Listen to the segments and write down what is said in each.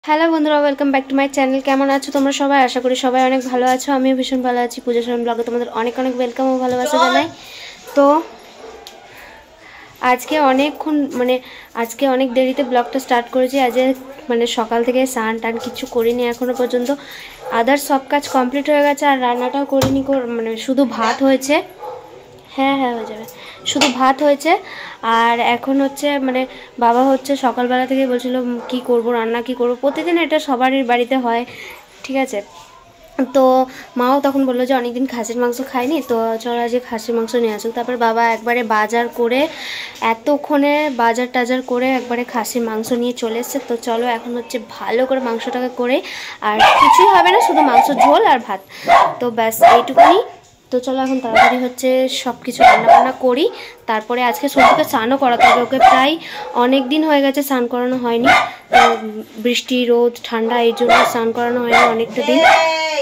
Hello বন্ধুরা, welcome back to my channel. কেমন আছো তোমরা সবাই? আশা করি সবাই অনেক ভালো আছো। আমিও ভীষণ ভালো আছি। পূজা শরণ ব্লগে তোমাদের অনেক অনেক ওয়েলকাম ও ভালোবাসা জানাই। তো আজকে আজকে অনেক দেরিতে ব্লগটা স্টার্ট করেছি। আজ সকাল থেকে স্নান টান কিছু করিনি এখনো পর্যন্ত। আদার্স সব কাজ কমপ্লিট হয়ে গেছে আর রান্নাটাও করিনি, শুধু ভাত হয়েছে। হ্যাঁ হ্যাঁ, হয়ে যাবে। শুধু ভাত হয়েছে। আর এখন বাবা সকালবেলা থেকে বলছিল কি করব, রান্না কি করব। প্রতিদিন এটা সবারই বাড়িতে হয়, ঠিক আছে। তো মাও তখন বললো যে অনেকদিন খাসির মাংস খাইনি, তো চলো আজকে খাসির মাংস নিয়ে আসুক। তারপর বাবা একবারে বাজার করে, এতক্ষণে বাজার টাজার করে একবারে খাসির মাংস নিয়ে চলে এসছে। তো চলো এখন ভালো করে মাংসটাকে করে, আর কিছুই হবে না, শুধু মাংস ঝোল আর ভাত। তো ব্যাস এইটুকুনি। তো চলো এখন তাড়াতাড়ি সব কিছু রান্নাবান্না করি। তারপরে আজকে সন্ধ্যেকে স্নানও করাতে হবে ওকে। প্রায় অনেক দিন হয়ে গেছে স্নান করানো হয়নি, বৃষ্টি রোদ ঠান্ডা এই জন্য স্নান করানো হয়নি অনেকটা দিন।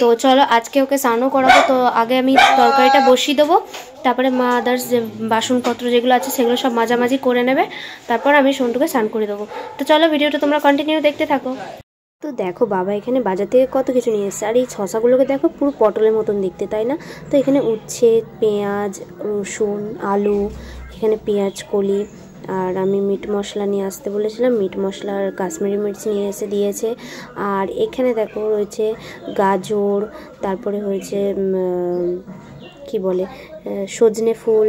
তো চলো আজকে ওকে স্নানও করাবো। তো আগে আমি তরকারিটা বসিয়ে দেবো, তারপরে মা আদার্স যে বাসনপত্র যেগুলো আছে সেগুলো সব মাঝামাঝি করে নেবে, তারপর আমি সন্টুকে স্নান করে দেবো। তো চলো ভিডিওটা তোমরা কন্টিনিউ দেখতে থাকো। তো দেখো বাবা এখানে বাজার থেকে কত কিছু নিয়ে এসছে। আর এই শশাগুলোকে দেখো পুরো পটলের মতন দেখতে, তাই না? তো এখানে উচ্ছে, পেঁয়াজ, রসুন, আলু, এখানে পেঁয়াজ কলি, আর আমি মিট মশলা নিয়ে আসতে বলেছিলাম, মিট মশলা আর কাশ্মীরি মির্চ নিয়ে এসে দিয়েছে। আর এখানে দেখো রয়েছে গাজর, তারপরে হয়েছে কি বলে সজনে ফুল,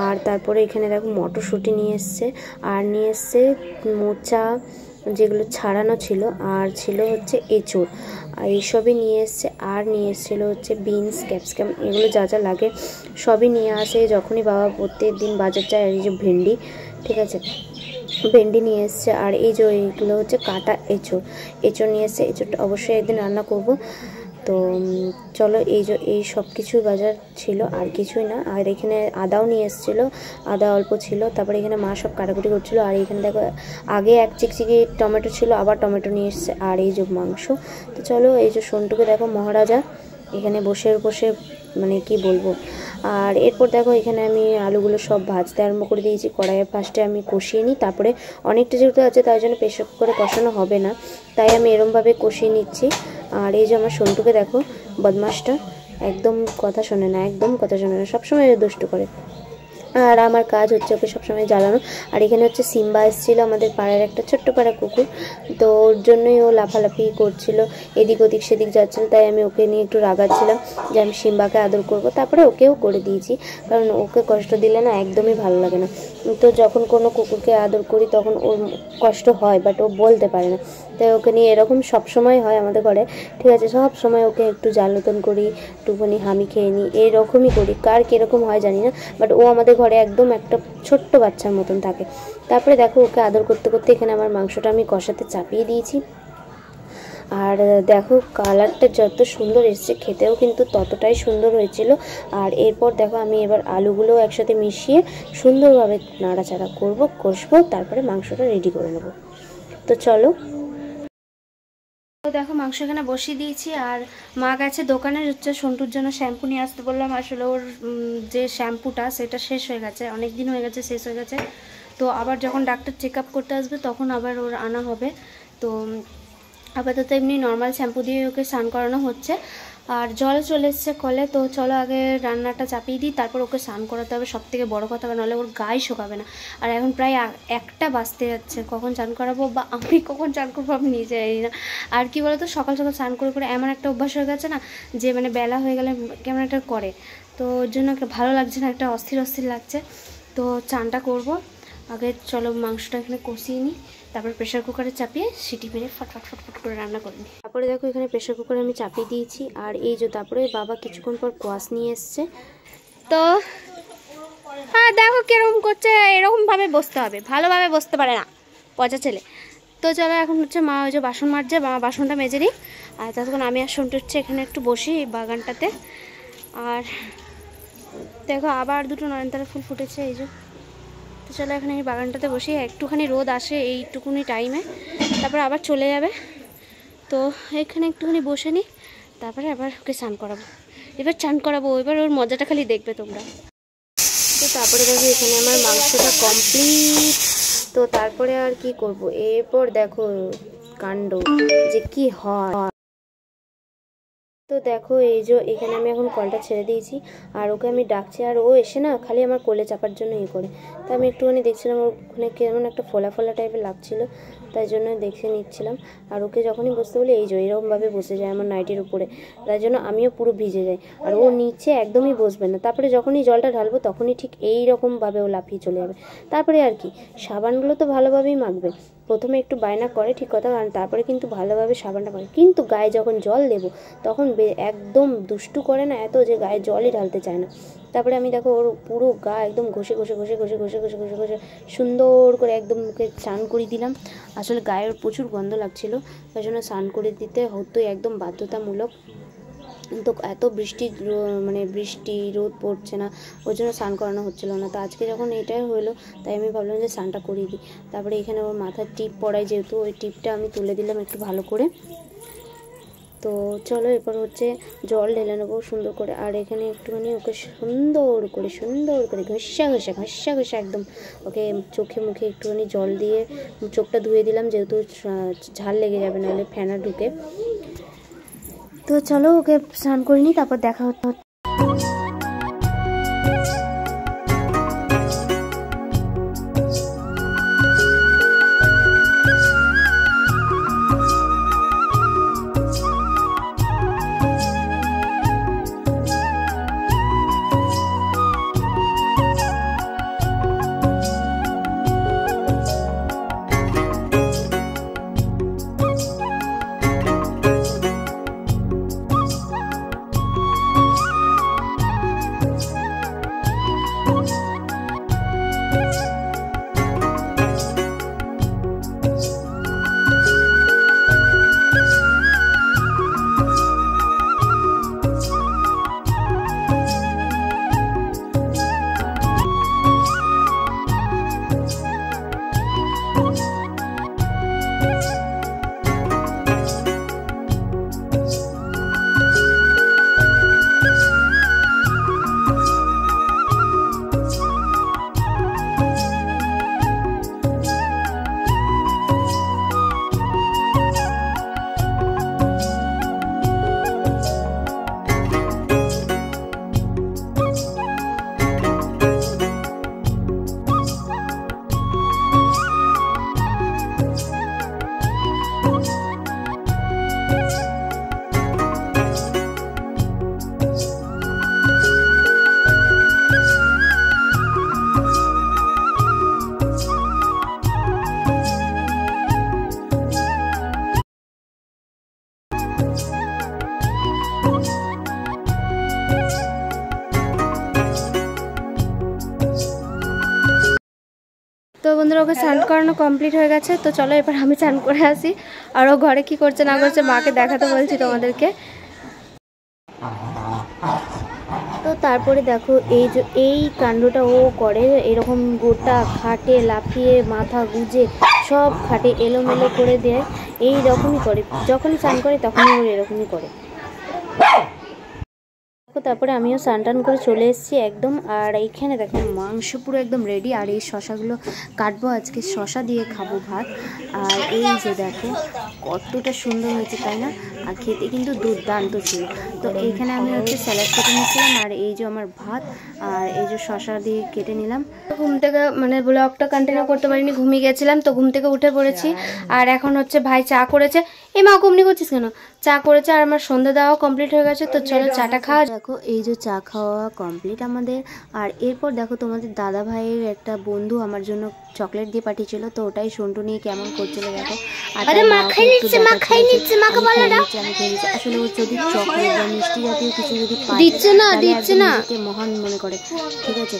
আর তারপরে এখানে দেখো মটরশুঁটি নিয়ে এসছে, আর নিয়ে এসছে মোচা যেগুলো ছাড়ানো ছিল, আর ছিল এঁচোড়, আর এইসবই নিয়ে এসছে। আর নিয়ে এসেছিলো বিনস, ক্যাপসিকাম, এগুলো যা যা লাগে সবই নিয়ে আসে যখনই বাবা প্রত্যেক দিন বাজার যায়। আর এই যে ভেন্ডি, ঠিক আছে, ভেন্ডি নিয়ে এসছে। আর এই যে এইগুলো কাটা এঁচোড় নিয়ে এসছে। এঁচোড়টা অবশ্যই একদিন রান্না করব। তো চলো এই সব কিছু বাজার ছিল, আর কিছুই না। আর এখানে আদাও নিয়ে এসেছিলো, আদা অল্প ছিল। তারপরে এখানে মা সব কাটাকুটি করছিল। আর এখানে দেখো আগে এক চিকচিকি টমেটো ছিল, আবার টমেটো নিয়ে এসছে। আর এই যে মাংস। তো চলো এই যে সন্টুকে দেখো মহারাজা এখানে বসে বসে কি বলবো। আর এরপর দেখো এখানে আমি আলুগুলো সব ভাজতে আরম্ভ করে দিয়েছি। কড়াইয়ে ফার্স্টে আমি কষিয়ে নিই, তারপরে অনেকটা যেহেতু আছে তাই জন্য প্রেসার কুকারে কষানো হবে না, তাই আমি এরমভাবে কষিয়ে নিচ্ছি। আর এই যে আমার সন্টুকে দেখো, বদমাসটা, একদম কথা শোনে না, একদম কথা শোনে না, সবসময় দুষ্টু করে। আর আমার কাজ ওকে সবসময় জ্বালানো। আর এখানে সিম্বা এসেছিলো, আমাদের পাড়ার একটা ছোট্ট পাড়া কুকুর। তো ওর জন্যই ও লাফালাফি করছিল, এদিক ওদিক সেদিক যাচ্ছিলো, তাই আমি ওকে নিয়ে একটু রাগাচ্ছিলাম যে আমি সিম্বাকে আদর করব। তারপরে ওকেও করে দিয়েছি, কারণ ওকে কষ্ট দিলে না একদমই ভালো লাগে না। তো যখন কোনো কুকুরকে আদর করি তখন ওর কষ্ট হয়, বাট ও বলতে পারে না। তাই ওকে নিয়ে এরকম সবসময় হয় আমাদের ঘরে, ঠিক আছে। সব সময় ওকে একটু জ্বালাতন করি, একটুখানি হামি খেয়ে নিই, এইরকমই করি। কার কীরকম হয় জানি না, বাট ও আমাদের ঘরে একদম একটা ছোট্ট বাচ্চার মতন থাকে। তারপরে দেখো ওকে আদর করতে করতে এখানে আমার মাংসটা আমি কষাতে চাপিয়ে দিয়েছি। আর দেখো কালারটা যত সুন্দর এসছে, খেতেও কিন্তু ততটাই সুন্দর হয়েছিল। আর এরপর দেখো আমি এবার আলুগুলো একসাথে মিশিয়ে সুন্দরভাবে নাড়াচাড়া কষবো, তারপরে মাংসটা রেডি করে নেব। তো চলো। তো দেখো মাংস এখানে বসিয়ে দিয়েছি। আর মা গেছে দোকানে, সন্টুর জন্য শ্যাম্পু নিয়ে আসতে বললাম। আসলে ওর যে শ্যাম্পুটা সেটা শেষ হয়ে গেছে, অনেক দিন হয়ে গেছে শেষ হয়ে গেছে। তো আবার যখন ডাক্তার চেক আপ করতে আসবে তখন আবার ওর আনা হবে। তো আপাতত এমনি নর্মাল শ্যাম্পু দিয়ে ওকে স্নান করানো হচ্ছে। আর জল চলে এসছে কলে। তো চলো আগে রান্নাটা চাপিয়ে দিই, তারপর ওকে স্নান করাতে হবে, সব থেকে বড়ো কথা, নাহলে ওর গায়ে শোকাবে না। আর এখন প্রায় 1টা বাজতে যাচ্ছে, কখন চান করাবো বা আমি কখন চান করবো আমি নিজে জানি না। আর কি বলতো, সকাল সকাল স্নান করে করে এমন একটা অভ্যাস হয়ে গেছে না, যে বেলা হয়ে গেলে কেমন একটা করে। তো ওর জন্য ভালো লাগছে না, একটা অস্থির অস্থির লাগছে। তো চানটা করবো আগে। চলো মাংসটা এখানে কষিয়ে নিই, তারপর প্রেশার কুকারে চাপিয়ে সিটি মেরে ফটফট করে রান্না করে নিই। তারপরে দেখো এখানে প্রেশার কুকারে আমি চাপিয়ে দিয়েছি। আর এই যে তারপরে বাবা কিছুক্ষণ পর কোয়াশ নিয়ে এসছে। তো হ্যাঁ দেখো কিরকম করছে, এরকমভাবে বসতে হবে, ভালোভাবে বসতে পারে না, পচা ছেলে। তো চলো এখন মা ওই যে বাসন মাজছে, বাসনটা মেজে নিই। আর ততক্ষণ আমি আর সন্টু এখানে একটু বসি এই বাগানটাতে। আর দেখো আবার দুটো নয়নতারা ফুল ফুটেছে, এই যে। তো চলো এখানে এই বাগানটাতে বসি, একটুখানি রোদ আসে এইটুকুনি টাইমে, তারপর আবার চলে যাবে। তো এখানে একটুখানি বসে নিই, তারপরে আবার ওকে স্নান করাবো। এবার চান করাবো, এবার ওর মজাটা খালি দেখবে তোমরা। তো তারপরে দেখো এখানে আমার মাংসটা কমপ্লিট। তো তারপরে আর কি করব, এরপর দেখো কাণ্ড যে কি হয়। তো দেখো এই যে এখানে আমি এখন কলটা ছেড়ে দিয়েছি আর ওকে আমি ডাকছি, আর ও এসে না খালি আমার কোলে চাপার জন্য করে। তো আমি একটুখানি দেখছিলাম ওখানে কেমন একটা ফোলা ফোলা টাইপের লাগছিল, তাই জন্য দেখে নিচ্ছিলাম। আর ওকে যখনই বসতে বলি এই যে এরকমভাবে বসে যায় আমার নাইটির উপরে, তাই জন্য আমিও পুরো ভিজে যাই। আর ও নিচে একদমই বসবে না, তারপরে যখনই জলটা ঢালবো তখনই ঠিক এইরকমভাবে ও লাফিয়ে চলে যাবে। তারপরে আর কি সাবানগুলো তো ভালোভাবেই মাখবে, প্রথমে একটু বায়না করে ঠিক কথা, কারণ তারপরে কিন্তু ভালোভাবে সাবানটা মাখে, কিন্তু গায়ে যখন জল দেবো তখন একদম দুষ্টু করে না এত যে গায়ে জলই ঢালতে চায় না। তারপরে আমি দেখো ওর পুরো গা একদম ঘষে ঘষে ঘষে ঘষে ঘষে ঘষে ঘষে ঘষে সুন্দর করে একদম মুখে স্নান করে দিলাম। আসলে গায়ে ওর প্রচুর গন্ধ লাগছিল, তাই জন্য স্নান করে দিতে হতোই একদম বাধ্যতামূলক। তো এত বৃষ্টি রোদ পড়ছে না, ওই জন্য স্নান করানো হচ্ছিলো না। তো আজকে যখন এটাই হলো তাই আমি ভাবলাম যে স্নানটা করিয়ে দিই। তারপরে এখানে ওর মাথার টিপ পড়ায়, যেহেতু ওই টিপটা আমি তুলে দিলাম একটু ভালো করে। তো চলো এরপর হচ্ছে জল ঢেলে নেবো সুন্দর করে। আর এখানে একটুখানি ওকে সুন্দর করে ঘষা ঘষা একদম ওকে চোখে মুখে একটুখানি জল দিয়ে চোখটা ধুয়ে দিলাম, যেহেতু ঝাল লেগে যাবে নাহলে ফেনা ঢুকে। তো চলো ওকে স্নান করে নিই, তারপর দেখা হচ্ছে। তো বন্ধুরা ওকে স্নান করানো কমপ্লিট হয়ে গেছে। তো চলো এবার আমি স্নান করে আসি, আর ও ঘরে কি করছে না করছে মাকে দেখাতে বলছি তোমাদেরকে। তো তারপরে দেখো এই কাণ্ডটা ও করে, এরকম গোটা খাটে লাফিয়ে মাথা গুজে সব খাটে এলোমেলো করে দেয়, এই রকমই করে যখনই স্নান করে তখনই ওর এরকমই করে। তারপরে আমিও স্নান টান করে চলে এসেছি একদম। আর এইখানে দেখো মাংস পুরো একদম রেডি, আর এই শশাগুলো কাটবো, আজকে শশা দিয়ে খাবো ভাত। আর এই যে দেখো কতটা সুন্দর হয়েছে তাই না, আর খেতে কিন্তু দুর্দান্ত ছিল। তো এইখানে আমি হচ্ছে স্যালাড কেটে নিয়েছিলাম, আর এই যে আমার ভাত, আর এই যে শশা দিয়ে কেটে নিলাম। ঘুম থেকে ব্লগটা কন্টিনিউ করতে পারিনি, ঘুমিয়ে গেছিলাম। তো ঘুম থেকে উঠে পড়েছি, আর এখন হচ্ছে ভাই চা করেছে। এই মা ঘুমনি করছিস কেন? চা করেছে, আর আমার সন্ধ্যা দেওয়া কমপ্লিট হয়ে গেছে। তো চলো চাটা খাওয়া। দেখো এই যে চা খাওয়া কমপ্লিট আমাদের। আর এরপর দেখো তোমাদের দাদা ভাইয়ের একটা বন্ধু আমার জন্য চকলেট দিয়ে পাঠিয়েছিল, তো ওটাই সন্টু নিয়ে কেমন করছিল দেখো। আসলে ও যদি চকলেট বা মিষ্টি জাতীয় কিছু যদি দিচ্ছে না মহান মনে করে, ঠিক আছে?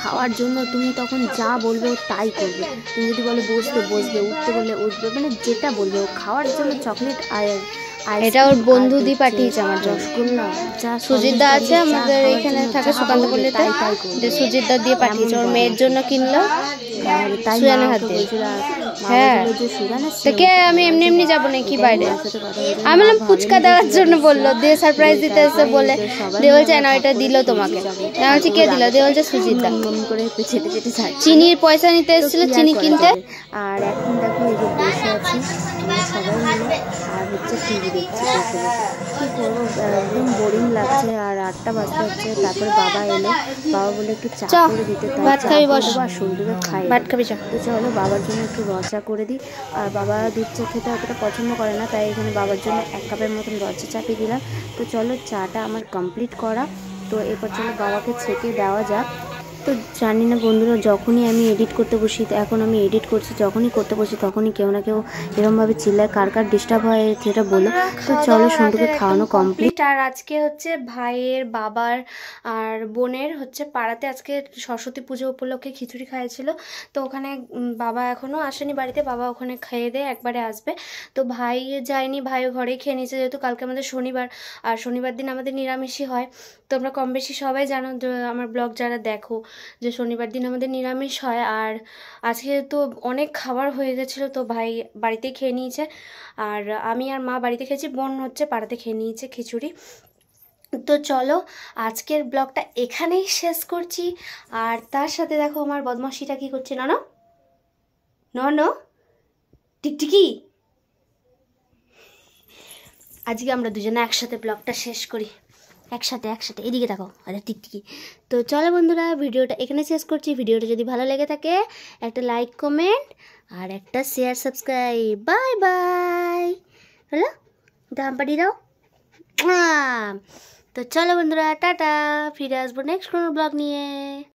খাওয়ার জন্য তুমি তখন যা বলবে ও তাই করবে। তুমি যদি বলে বসবে বসবে, উঠতে বললে উঠবে, যেটা বলবে ও খাওয়ার জন্য চকলেট। আর এটা ওর বন্ধু দিয়ে পাঠিয়েছে আমার রসগোল্লা, যা সুজিতদা আছে আমাদের এখানে থাকে সুকান্ত বললেতে, সুজিতদা দিয়ে পাঠিয়েছে, ওর মেয়ের জন্য কিনলো সুজানের হাত দিয়ে। হ্যাঁ তোকে আমি এমনি যাবো নাকি বাইরে? আমি বললাম ফুচকা দেওয়ার জন্য বললো, দিয়ে সারপ্রাইজ দিতে এসে বলে দিয়ে বলছে না এটা দিল তোমাকে। বলছি কে দিল? দিয়ে বলছে সুজিতদা। করে চেটে চেটে চিনির পয়সা নিতে এসেছিল, চিনি কিনতে। আর এখন দেখো এই যে বসে আছি সবাই মিলে আর হচ্ছে টিভি দেখছি বসে বসে। কী করবো, একদম বোরিং লাগছে। আর 8টা বাজতে হচ্ছে। তারপরে বাবা এলো, বাবা বলে একটু চা করে দিতে, তাই চা করে দেবো আর সন্ধ্যে খাই। তো চলো বাবার জন্য একটু র চা করে দিই। আর বাবা দুধ চা খেতে অতটা পছন্দ করে না, তাই এখানে বাবার জন্য 1 কাপের মতন র চা চাপিয়ে দিলাম। তো চলো চাটা আমার কমপ্লিট করা। তো এরপর চলো বাবাকে ছেঁকে দেওয়া যাক। তো জানি না বন্ধুরা, যখনই আমি এডিট করতে বসি, এখন আমি এডিট করছি, যখনই করতে বসি তখনই কেউ না কেউ এরকমভাবে চিল্লায়। কার কার ডিস্টার্ব হয় সেটা বলো। তো চলো সন্টুকে খাওয়ানো কমপ্লিট। আর আজকে হচ্ছে ভাইয়ের, বাবার আর বোনের হচ্ছে পাড়াতে আজকে সরস্বতী পুজো উপলক্ষে খিচুড়ি খাইয়েছিল। তো ওখানে বাবা এখনও আসেনি বাড়িতে, বাবা ওখানে খেয়ে দিয়ে একবারে আসবে। তো ভাই যায়নি, ভাইও ঘরেই খেয়ে নিয়েছে, যেহেতু কালকে আমাদের শনিবার, আর শনিবার দিন আমাদের নিরামিষই হয়। তোমরা কম বেশি সবাই জানো, আমার ব্লগ যারা দেখো, যে শনিবার দিন আমাদের নিরামিষ হয়। আর আজকে তো অনেক খাবার হয়ে গেছিলো, তো ভাই বাড়িতেই খেয়ে নিয়েছে। আর আমি আর মা বাড়িতে খেয়েছি, বোন হচ্ছে পাড়াতে খেয়ে নিয়েছে খিচুড়ি। তো চলো আজকের ব্লগটা এখানেই শেষ করছি। আর তার সাথে দেখো আমার বদমাশিটা কী করছে, না না টিকটিকি। আজকে আমরা দুজনে একসাথে ব্লগটা শেষ করি, একসাথে এদিকে দেখো, আরে টিকটিকি। তো চলো বন্ধুরা, ভিডিওটা এখানে শেষ করছি। ভিডিওটা যদি ভালো লেগে থাকে একটা লাইক, কমেন্ট আর একটা শেয়ার, সাবস্ক্রাইব। Bye bye. হলো, দাম পাঠিয়ে দাও। তো চলো বন্ধুরা, টাটা, ফিরে আসবো নেক্সট কোনো ব্লগ নিয়ে।